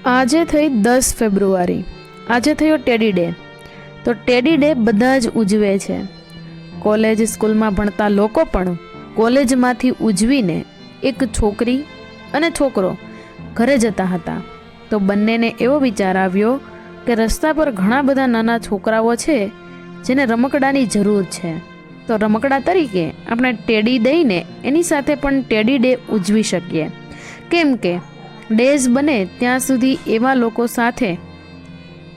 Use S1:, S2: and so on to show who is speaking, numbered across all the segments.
S1: આજે થઈ 10 ફેબ્રુઆરી, આજે થયો ટેડી ડે। તો ટેડી ડે બધા જ ઉજવે છે। કોલેજ સ્કૂલમાં ભણતા લોકો પણ કોલેજમાંથી ઉજવીને એક છોકરી અને છોકરો ઘરે જતા હતા। તો બંનેને એવો વિચાર આવ્યો કે રસ્તા પર ઘણા બધા નાના છોકરાઓ છે જેને રમકડાની જરૂર છે, તો રમકડા તરીકે આપણે ટેડી દઈને એની સાથે પણ ટેડી ડે ઉજવી શકીએ। કેમ કે ડેઝ બને ત્યાં સુધી એવા લોકો સાથે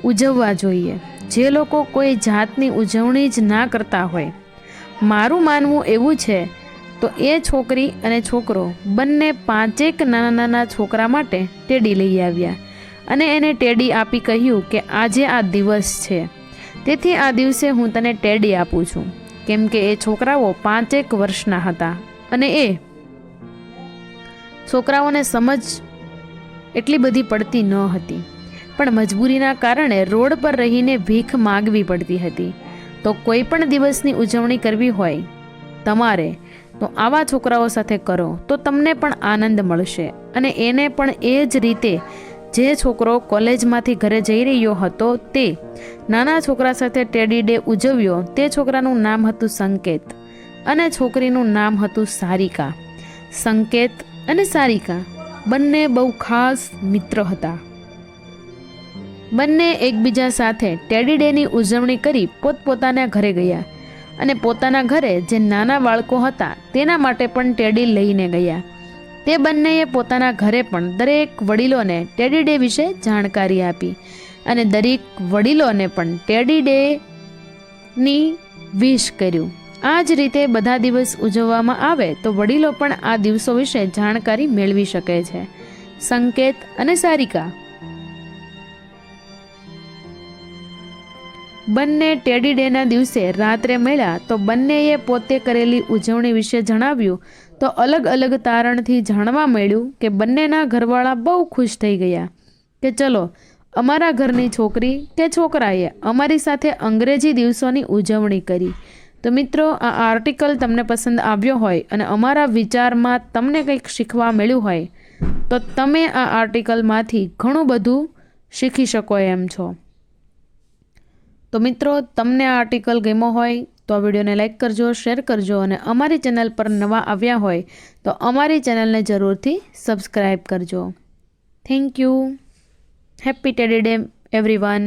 S1: ઉજવવા જોઈએ જે લોકો કોઈ જાતની ઉજવણી જ ના કરતા હોય। મારું માનવું એવું છે તો એ છોકરી અને છોકરો બંને 5 નાના નાના છોકરા માટે ટેડી લઈ આવ્યા અને એને ટેડી આપી કહ્યું કે આજે આ દિવસ છે, તેથી આ દિવસે હું તને ટેડી આપું છું। કેમ કે એ છોકરાઓ 5 વર્ષના હતા અને એ છોકરાઓને સમજ એટલી બધી પડતી ન હતી, પણ મજબૂરીના કારણે રોડ પર રહીને ભીખ માગવી પડતી હતી। તો કોઈ પણ દિવસની ઉજવણી કરવી હોય તમારે તો આવા છોકરાઓ સાથે કરો તો તમને પણ આનંદ મળશે અને એને પણ એ જ રીતે જે છોકરો કોલેજમાંથી ઘરે જઈ રહ્યો હતો તે નાના છોકરા સાથે ટેડી ડે ઉજવ્યો। તે છોકરાનું નામ હતું સંકેત અને છોકરીનું નામ હતું સારિકા। સંકેત અને સારિકા બંને બહુ ખાસ મિત્ર હતા। બંને એકબીજા સાથે ટેડી ડેની ઉજવણી કરી પોતપોતાના ઘરે ગયા અને પોતાના ઘરે જે નાના બાળકો હતા તેના માટે પણ ટેડી લઈને ગયા। તે બંનેએ પોતાના ઘરે પણ દરેક વડીલોને ટેડી ડે વિશે જાણકારી આપી અને દરેક વડીલોને પણ ટેડી ડેની વિશ કર્યું। આ જ રીતે બધા દિવસ ઉજવવામાં આવે તો વડીલો પણ આ દિવસો વિશે જાણકારી મેળવી શકે છે। સંકેત અને સારિકા બંને ટેડી ડેના દિવસે રાત્રે મળ્યા તો બંનેએ પોતે કરેલી ઉજવણી વિશે જણાવ્યું તો અલગ અલગ તારણથી જાણવા મળ્યું કે બંનેના ઘરવાળા બહુ ખુશ થઈ ગયા કે ચલો અમારા ઘરની છોકરી કે છોકરાએ અમારી સાથે અંગ્રેજી દિવસોની ઉજવણી કરી। તો મિત્રો, આ આર્ટિકલ તમને પસંદ આવ્યો હોય અને અમારા વિચારમાં તમને કંઈક શીખવા મળ્યું હોય તો તમે આ આર્ટિકલમાંથી ઘણું બધું શીખી શકો એમ છો। તો મિત્રો, તમને આ આર્ટિકલ ગમ્યો હોય તો આ વિડીયોને લાઈક કરજો, શેર કરજો અને અમારી ચેનલ પર નવા આવ્યા હોય તો અમારી ચેનલને જરૂરથી સબસ્ક્રાઈબ કરજો। Thank you. Happy teddy day everyone.